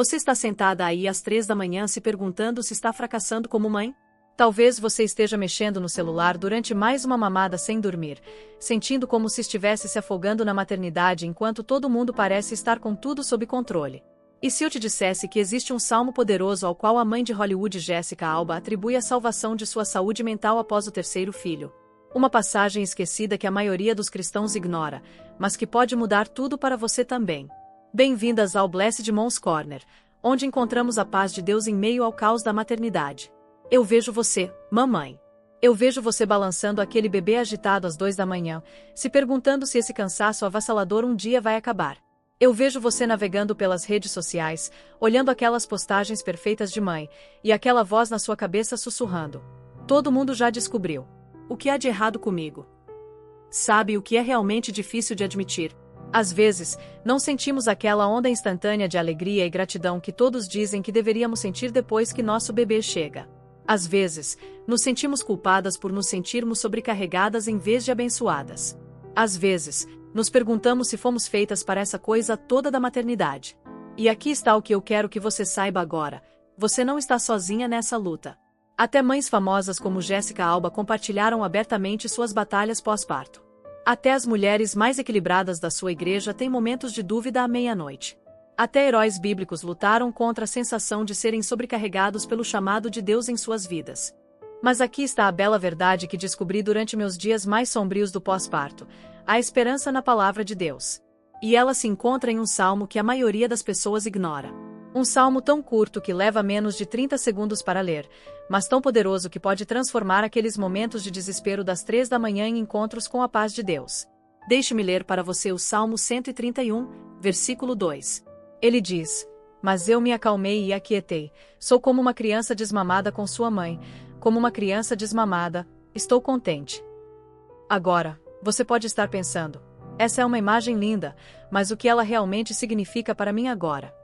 Você está sentada aí às 3 da manhã se perguntando se está fracassando como mãe? Talvez você esteja mexendo no celular durante mais uma mamada sem dormir, sentindo como se estivesse se afogando na maternidade enquanto todo mundo parece estar com tudo sob controle. E se eu te dissesse que existe um salmo poderoso ao qual a mãe de Hollywood Jessica Alba atribui a salvação de sua saúde mental após o terceiro filho? Uma passagem esquecida que a maioria dos cristãos ignora, mas que pode mudar tudo para você também. Bem-vindas ao Blessed Moms Corner, onde encontramos a paz de Deus em meio ao caos da maternidade. Eu vejo você, mamãe. Eu vejo você balançando aquele bebê agitado às 2 da manhã, se perguntando se esse cansaço avassalador um dia vai acabar. Eu vejo você navegando pelas redes sociais, olhando aquelas postagens perfeitas de mãe, e aquela voz na sua cabeça sussurrando: todo mundo já descobriu. O que há de errado comigo? Sabe o que é realmente difícil de admitir? Às vezes, não sentimos aquela onda instantânea de alegria e gratidão que todos dizem que deveríamos sentir depois que nosso bebê chega. Às vezes, nos sentimos culpadas por nos sentirmos sobrecarregadas em vez de abençoadas. Às vezes, nos perguntamos se fomos feitas para essa coisa toda da maternidade. E aqui está o que eu quero que você saiba agora: você não está sozinha nessa luta. Até mães famosas como Jessica Alba compartilharam abertamente suas batalhas pós-parto. Até as mulheres mais equilibradas da sua igreja têm momentos de dúvida à meia-noite. Até heróis bíblicos lutaram contra a sensação de serem sobrecarregados pelo chamado de Deus em suas vidas. Mas aqui está a bela verdade que descobri durante meus dias mais sombrios do pós-parto: a esperança na palavra de Deus. E ela se encontra em um salmo que a maioria das pessoas ignora. Um salmo tão curto que leva menos de 30 segundos para ler, mas tão poderoso que pode transformar aqueles momentos de desespero das 3 da manhã em encontros com a paz de Deus. Deixe-me ler para você o Salmo 131, versículo 2. Ele diz: mas eu me acalmei e aquietei, sou como uma criança desmamada com sua mãe, como uma criança desmamada, estou contente. Agora, você pode estar pensando: essa é uma imagem linda, mas o que ela realmente significa para mim agora?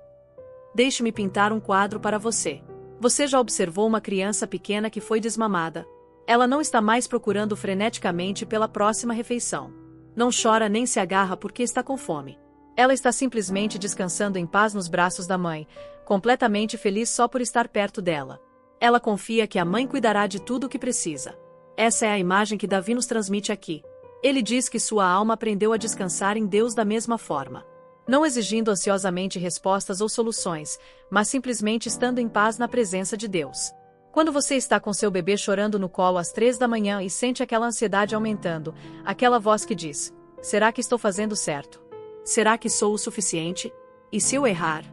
Deixe-me pintar um quadro para você. Você já observou uma criança pequena que foi desmamada? Ela não está mais procurando freneticamente pela próxima refeição. Não chora nem se agarra porque está com fome. Ela está simplesmente descansando em paz nos braços da mãe, completamente feliz só por estar perto dela. Ela confia que a mãe cuidará de tudo o que precisa. Essa é a imagem que Davi nos transmite aqui. Ele diz que sua alma aprendeu a descansar em Deus da mesma forma. Não exigindo ansiosamente respostas ou soluções, mas simplesmente estando em paz na presença de Deus. Quando você está com seu bebê chorando no colo às 3 da manhã e sente aquela ansiedade aumentando, aquela voz que diz: será que estou fazendo certo? Será que sou o suficiente? E se eu errar?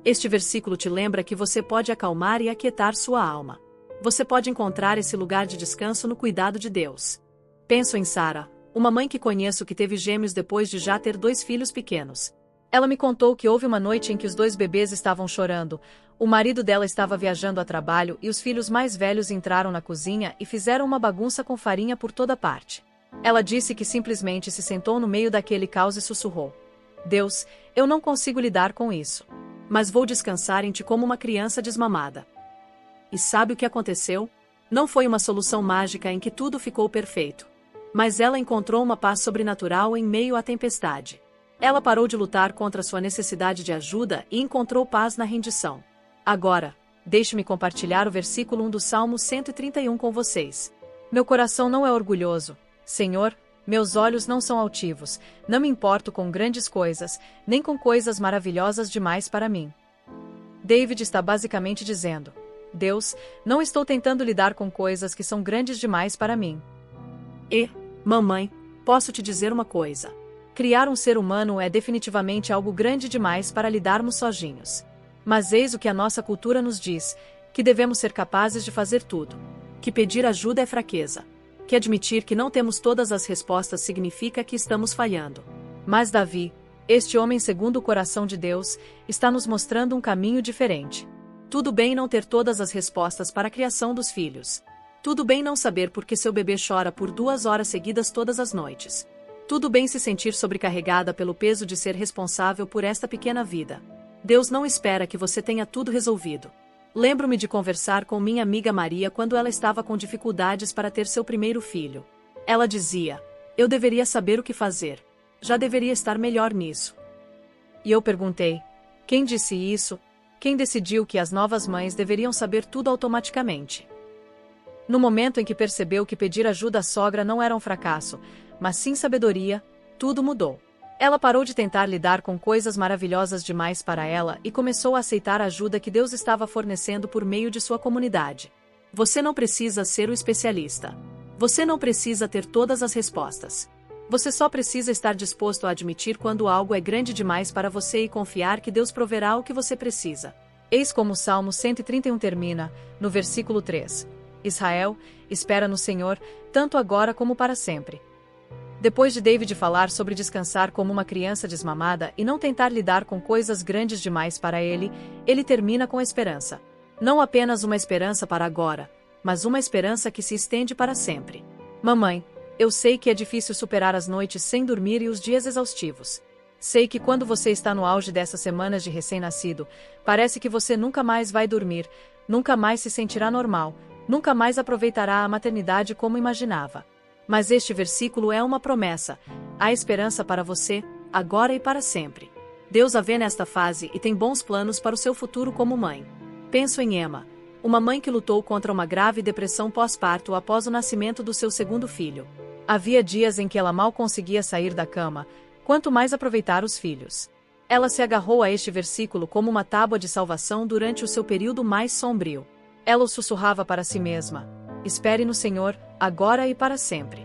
Este versículo te lembra que você pode acalmar e aquietar sua alma. Você pode encontrar esse lugar de descanso no cuidado de Deus. Penso em Sara, uma mãe que conheço que teve gêmeos depois de já ter 2 filhos pequenos. Ela me contou que houve uma noite em que os 2 bebês estavam chorando, o marido dela estava viajando a trabalho e os filhos mais velhos entraram na cozinha e fizeram uma bagunça com farinha por toda parte. Ela disse que simplesmente se sentou no meio daquele caos e sussurrou: Deus, eu não consigo lidar com isso. Mas vou descansar em ti como uma criança desmamada. E sabe o que aconteceu? Não foi uma solução mágica em que tudo ficou perfeito. Mas ela encontrou uma paz sobrenatural em meio à tempestade. Ela parou de lutar contra sua necessidade de ajuda e encontrou paz na rendição. Agora, deixe-me compartilhar o versículo 1 do Salmo 131 com vocês. Meu coração não é orgulhoso, Senhor, meus olhos não são altivos, não me importo com grandes coisas, nem com coisas maravilhosas demais para mim. David está basicamente dizendo: Deus, não estou tentando lidar com coisas que são grandes demais para mim. E, mamãe, posso te dizer uma coisa. Criar um ser humano é definitivamente algo grande demais para lidarmos sozinhos. Mas eis o que a nossa cultura nos diz: que devemos ser capazes de fazer tudo. Que pedir ajuda é fraqueza. Que admitir que não temos todas as respostas significa que estamos falhando. Mas Davi, este homem segundo o coração de Deus, está nos mostrando um caminho diferente. Tudo bem não ter todas as respostas para a criação dos filhos. Tudo bem não saber por que seu bebê chora por 2 horas seguidas todas as noites. Tudo bem se sentir sobrecarregada pelo peso de ser responsável por esta pequena vida. Deus não espera que você tenha tudo resolvido. Lembro-me de conversar com minha amiga Maria quando ela estava com dificuldades para ter seu primeiro filho. Ela dizia: eu deveria saber o que fazer. Já deveria estar melhor nisso. E eu perguntei: quem disse isso? Quem decidiu que as novas mães deveriam saber tudo automaticamente? No momento em que percebeu que pedir ajuda à sogra não era um fracasso, mas sim sabedoria, tudo mudou. Ela parou de tentar lidar com coisas maravilhosas demais para ela e começou a aceitar a ajuda que Deus estava fornecendo por meio de sua comunidade. Você não precisa ser o especialista. Você não precisa ter todas as respostas. Você só precisa estar disposto a admitir quando algo é grande demais para você e confiar que Deus proverá o que você precisa. Eis como o Salmo 131 termina, no versículo 3. Israel, espera no Senhor, tanto agora como para sempre. Depois de David falar sobre descansar como uma criança desmamada e não tentar lidar com coisas grandes demais para ele, ele termina com esperança. Não apenas uma esperança para agora, mas uma esperança que se estende para sempre. Mamãe, eu sei que é difícil superar as noites sem dormir e os dias exaustivos. Sei que quando você está no auge dessas semanas de recém-nascido, parece que você nunca mais vai dormir, nunca mais se sentirá normal, nunca mais aproveitará a maternidade como imaginava. Mas este versículo é uma promessa. Há esperança para você, agora e para sempre. Deus a vê nesta fase e tem bons planos para o seu futuro como mãe. Penso em Emma, uma mãe que lutou contra uma grave depressão pós-parto após o nascimento do seu segundo filho. Havia dias em que ela mal conseguia sair da cama, quanto mais aproveitar os filhos. Ela se agarrou a este versículo como uma tábua de salvação durante o seu período mais sombrio. Ela o sussurrava para si mesma: espere no Senhor, agora e para sempre.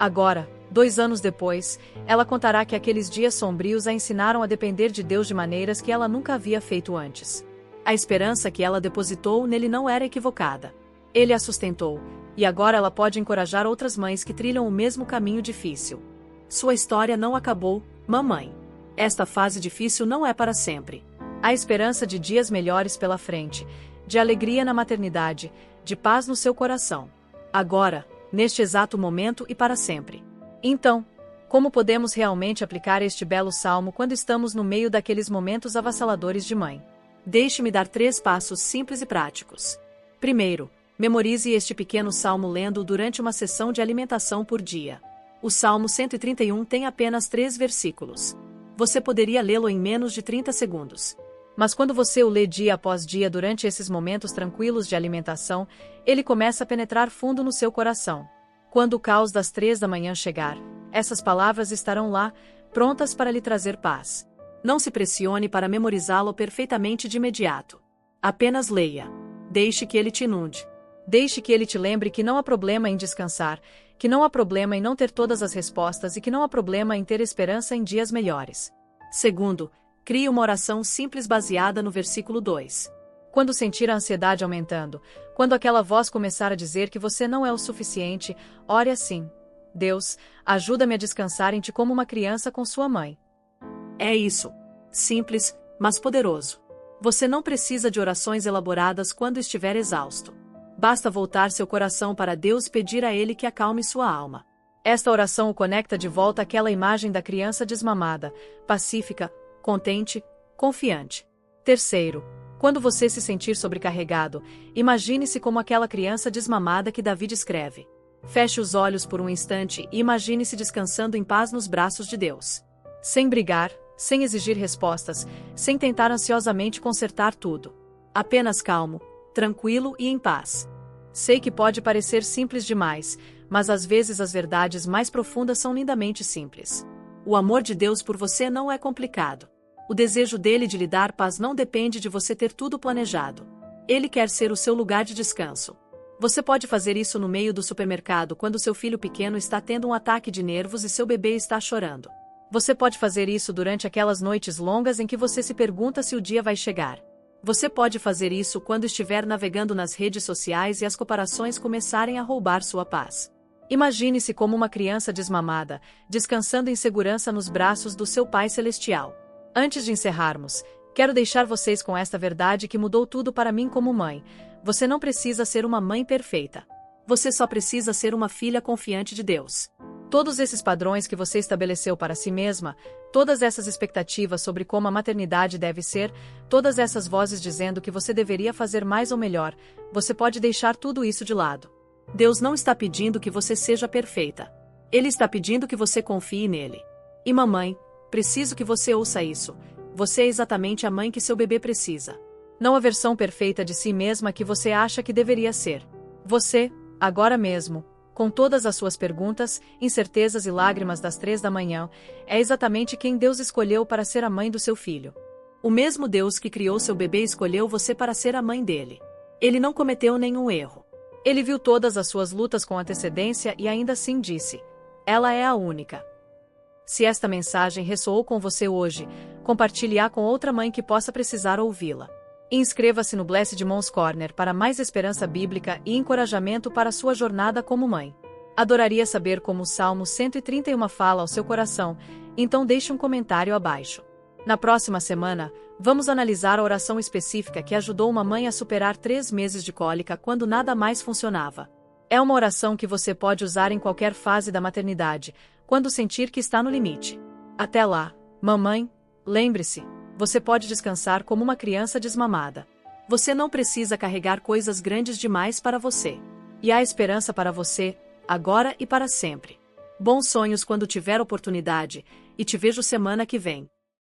Agora, 2 anos depois, ela contará que aqueles dias sombrios a ensinaram a depender de Deus de maneiras que ela nunca havia feito antes. A esperança que ela depositou nele não era equivocada. Ele a sustentou, e agora ela pode encorajar outras mães que trilham o mesmo caminho difícil. Sua história não acabou, mamãe. Esta fase difícil não é para sempre. Há esperança de dias melhores pela frente, de alegria na maternidade, de paz no seu coração. Agora, neste exato momento e para sempre. Então, como podemos realmente aplicar este belo salmo quando estamos no meio daqueles momentos avassaladores de mãe? Deixe-me dar 3 passos simples e práticos. Primeiro, memorize este pequeno salmo lendo-o durante uma sessão de alimentação por dia. O Salmo 131 tem apenas 3 versículos. Você poderia lê-lo em menos de 30 segundos. Mas quando você o lê dia após dia durante esses momentos tranquilos de alimentação, ele começa a penetrar fundo no seu coração. Quando o caos das 3 da manhã chegar, essas palavras estarão lá, prontas para lhe trazer paz. Não se pressione para memorizá-lo perfeitamente de imediato. Apenas leia. Deixe que ele te inunde. Deixe que ele te lembre que não há problema em descansar, que não há problema em não ter todas as respostas e que não há problema em ter esperança em dias melhores. Segundo, crie uma oração simples baseada no versículo 2. Quando sentir a ansiedade aumentando, quando aquela voz começar a dizer que você não é o suficiente, ore assim: Deus, ajuda-me a descansar em Ti como uma criança com sua mãe. É isso. Simples, mas poderoso. Você não precisa de orações elaboradas quando estiver exausto. Basta voltar seu coração para Deus e pedir a Ele que acalme sua alma. Esta oração o conecta de volta àquela imagem da criança desmamada, pacífica, contente, confiante. Terceiro, quando você se sentir sobrecarregado, imagine-se como aquela criança desmamada que Davi descreve. Feche os olhos por um instante e imagine-se descansando em paz nos braços de Deus. Sem brigar, sem exigir respostas, sem tentar ansiosamente consertar tudo. Apenas calmo, tranquilo e em paz. Sei que pode parecer simples demais, mas às vezes as verdades mais profundas são lindamente simples. O amor de Deus por você não é complicado. O desejo dele de lhe dar paz não depende de você ter tudo planejado. Ele quer ser o seu lugar de descanso. Você pode fazer isso no meio do supermercado quando seu filho pequeno está tendo um ataque de nervos e seu bebê está chorando. Você pode fazer isso durante aquelas noites longas em que você se pergunta se o dia vai chegar. Você pode fazer isso quando estiver navegando nas redes sociais e as comparações começarem a roubar sua paz. Imagine-se como uma criança desmamada, descansando em segurança nos braços do seu Pai Celestial. Antes de encerrarmos, quero deixar vocês com esta verdade que mudou tudo para mim como mãe. Você não precisa ser uma mãe perfeita. Você só precisa ser uma filha confiante de Deus. Todos esses padrões que você estabeleceu para si mesma, todas essas expectativas sobre como a maternidade deve ser, todas essas vozes dizendo que você deveria fazer mais ou melhor, você pode deixar tudo isso de lado. Deus não está pedindo que você seja perfeita. Ele está pedindo que você confie nele. E mamãe, preciso que você ouça isso. Você é exatamente a mãe que seu bebê precisa. Não a versão perfeita de si mesma que você acha que deveria ser. Você, agora mesmo, com todas as suas perguntas, incertezas e lágrimas das 3 da manhã, é exatamente quem Deus escolheu para ser a mãe do seu filho. O mesmo Deus que criou seu bebê escolheu você para ser a mãe dele. Ele não cometeu nenhum erro. Ele viu todas as suas lutas com antecedência e ainda assim disse: ela é a única. Se esta mensagem ressoou com você hoje, compartilhe-a com outra mãe que possa precisar ouvi-la. E inscreva-se no Blessed Moms Corner para mais esperança bíblica e encorajamento para sua jornada como mãe. Adoraria saber como o Salmo 131 fala ao seu coração, então deixe um comentário abaixo. Na próxima semana, vamos analisar a oração específica que ajudou uma mãe a superar 3 meses de cólica quando nada mais funcionava. É uma oração que você pode usar em qualquer fase da maternidade, quando sentir que está no limite. Até lá, mamãe, lembre-se, você pode descansar como uma criança desmamada. Você não precisa carregar coisas grandes demais para você. E há esperança para você, agora e para sempre. Bons sonhos quando tiver oportunidade, e te vejo semana que vem.